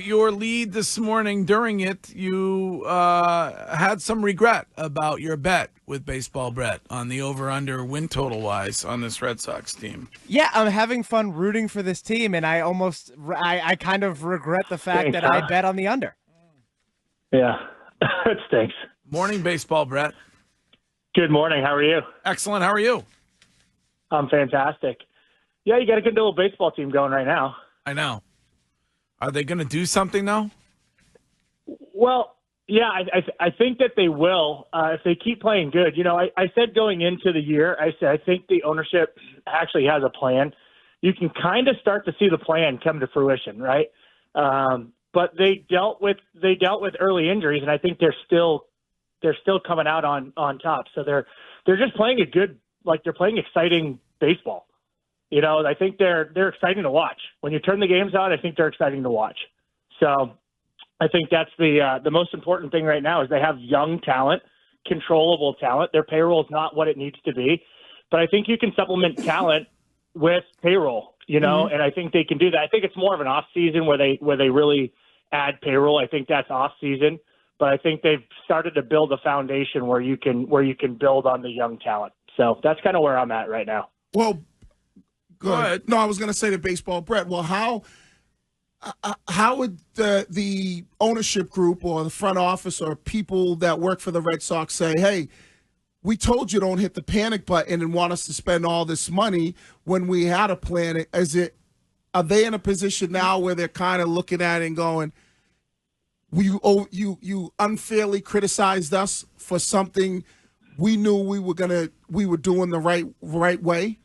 your lead this morning. During it, you had some regret about your bet with Baseball Brett on the over-under win total-wise on this Red Sox team. Yeah, I'm having fun rooting for this team, and I kind of regret the fact that I bet on the under. Yeah, it stinks. Morning, Baseball Brett. Good morning. How are you? Excellent. How are you? I'm fantastic. Yeah, you got a good little baseball team going right now. I know. Are they going to do something, though? Well, yeah, I think that they will if they keep playing good. You know, I said going into the year, I think the ownership actually has a plan. You can kind of start to see the plan come to fruition, right? But they dealt with early injuries, and I think they're still coming out on top. So they're just playing they're playing exciting baseball. You know, I think they're exciting to watch. When you turn the games on, I think they're exciting to watch. So I think that's the most important thing right now is they have young talent, controllable talent. Their payroll is not what it needs to be, but I think you can supplement talent with payroll, you know, and I think they can do that. I think it's more of an off season where they really add payroll. I think that's off season, but I think they've started to build a foundation where you can build on the young talent. So that's kind of where I'm at right now. Well, go ahead. No, I was going to say to Baseball Brett. Well, how would the ownership group or the front office or people that work for the Red Sox say, hey, we told you don't hit the panic button and want us to spend all this money when we had a plan? Are they in a position now where they're kind of looking at it and going, you unfairly criticized us for something we knew we were doing the right way?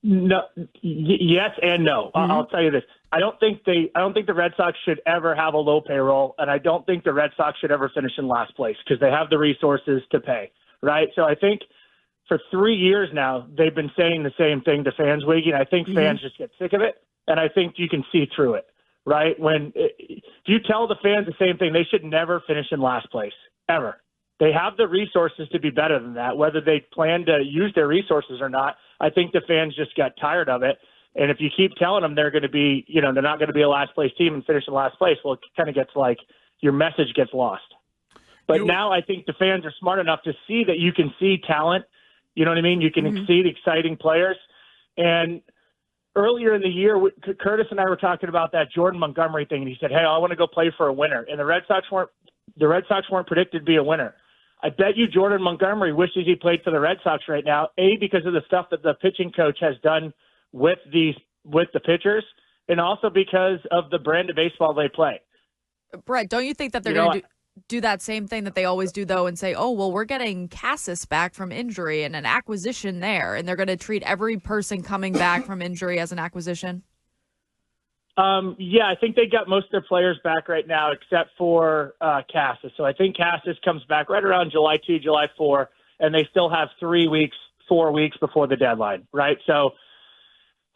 No, yes and no. I'll tell you this. I don't think the Red Sox should ever have a low payroll, and I don't think the Red Sox should ever finish in last place because they have the resources to pay, right? So I think for 3 years now they've been saying the same thing to fans, Wiggy, and I think fans just get sick of it, and I think you can see through it, right? If you tell the fans the same thing, they should never finish in last place, ever. They have the resources to be better than that. Whether they plan to use their resources or not, I think the fans just got tired of it. And if you keep telling them they're going to be, they're not going to be a last place team and finish in last place, well, it kind of gets like your message gets lost. But now I think the fans are smart enough to see that you can see talent. You know what I mean? You can see the exciting players. And earlier in the year, Curtis and I were talking about that Jordan Montgomery thing, and he said, "Hey, I want to go play for a winner." And the Red Sox weren't predicted to be a winner. I bet you Jordan Montgomery wishes he played for the Red Sox right now, A, because of the stuff that the pitching coach has done with the pitchers, and also because of the brand of baseball they play. Brett, don't you think that they're going to do that same thing that they always do, though, and say, oh, well, we're getting Cassis back from injury and an acquisition there, and they're going to treat every person coming back from injury as an acquisition? Yeah, I think they got most of their players back right now except for Cassis. So I think Cassis comes back right around July 2, July 4, and they still have 4 weeks before the deadline, right? So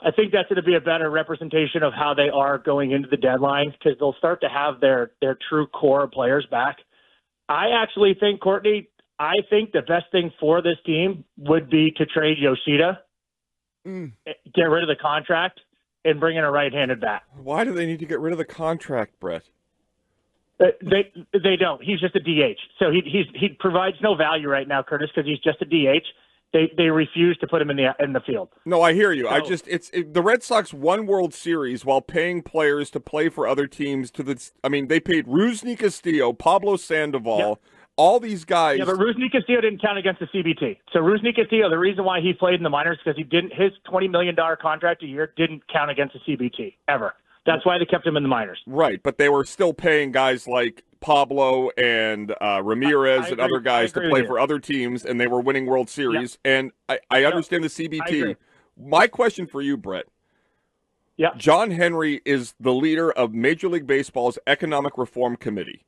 I think that's going to be a better representation of how they are going into the deadline because they'll start to have their true core players back. I actually think, Courtney, the best thing for this team would be to trade Yoshida, get rid of the contract, and bring in a right-handed bat. Why do they need to get rid of the contract, Brett? They don't. He's just a DH. So he provides no value right now, Curtis, because he's just a DH. They refuse to put him in the field. No, I hear you. So, The Red Sox won World Series while paying players to play for other teams. They paid Rusney Castillo, Pablo Sandoval, all these guys. Yeah, but Rusney Castillo didn't count against the CBT. So Rusney Castillo, the reason why he played in the minors is because his $20 million contract a year didn't count against the CBT ever. That's why they kept him in the minors. Right, but they were still paying guys like Pablo and Ramirez and other guys to play for other teams, and they were winning World Series. Yeah. And I understand the CBT. My question for you, Brett. Yeah. John Henry is the leader of Major League Baseball's Economic Reform Committee.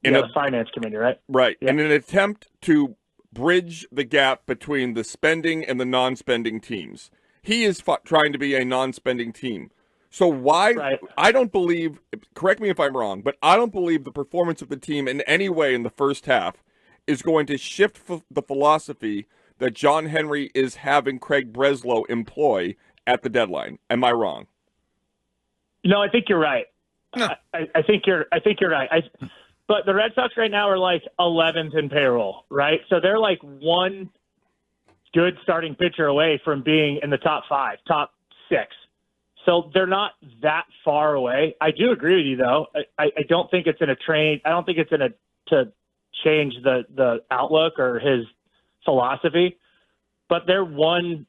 The finance committee, right? Right. Yeah. In an attempt to bridge the gap between the spending and the non-spending teams. He is trying to be a non-spending team. So why, right. I don't believe, correct me if I'm wrong, but I don't believe the performance of the team in any way in the first half is going to shift the philosophy that John Henry is having Craig Breslow employ at the deadline. Am I wrong? No, I think you're right. I think you're right. But the Red Sox right now are like 11th in payroll, right? So they're like one good starting pitcher away from being in the top 5, top 6. So they're not that far away. I do agree with you, though. I don't think it's in a train. I don't think it's in a to change the outlook or his philosophy. But they're one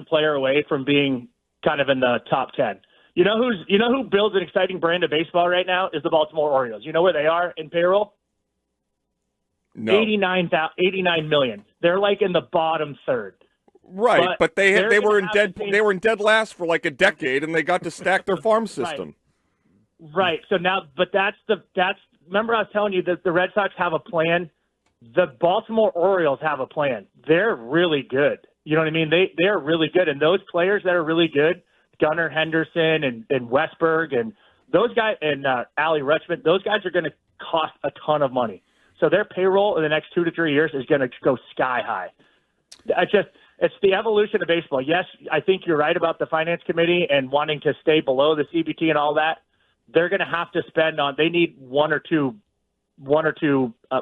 player away from being kind of in the top 10. You know who builds an exciting brand of baseball right now is the Baltimore Orioles. You know where they are in payroll? No. 89 million. They're like in the bottom third. Right, but they were in dead last for like a decade, and they got to stack their farm system. Right. So now, but that's remember I was telling you that the Red Sox have a plan. The Baltimore Orioles have a plan. They're really good. You know what I mean? They are really good, and those players that are really good, Gunnar Henderson and Westberg and those guys and Ali Rutschman, those guys are going to cost a ton of money. So their payroll in the next 2 to 3 years is going to go sky high. It's the evolution of baseball. Yes, I think you're right about the finance committee and wanting to stay below the CBT and all that. They're going to have to spend on. They need one or two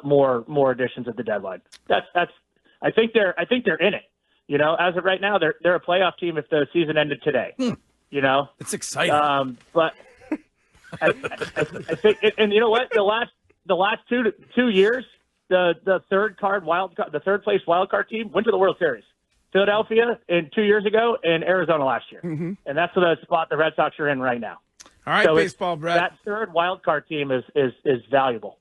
more additions at the deadline. I think they're in it. You know, as of right now, they're a playoff team if the season ended today. You know, it's exciting. But I think, and you know what? The last 2 years, the third place wild card team went to the World Series. Philadelphia 2 years ago and Arizona last year. Mm-hmm. And that's the spot the Red Sox are in right now. All right, so baseball, Brett. That third wild card team is valuable.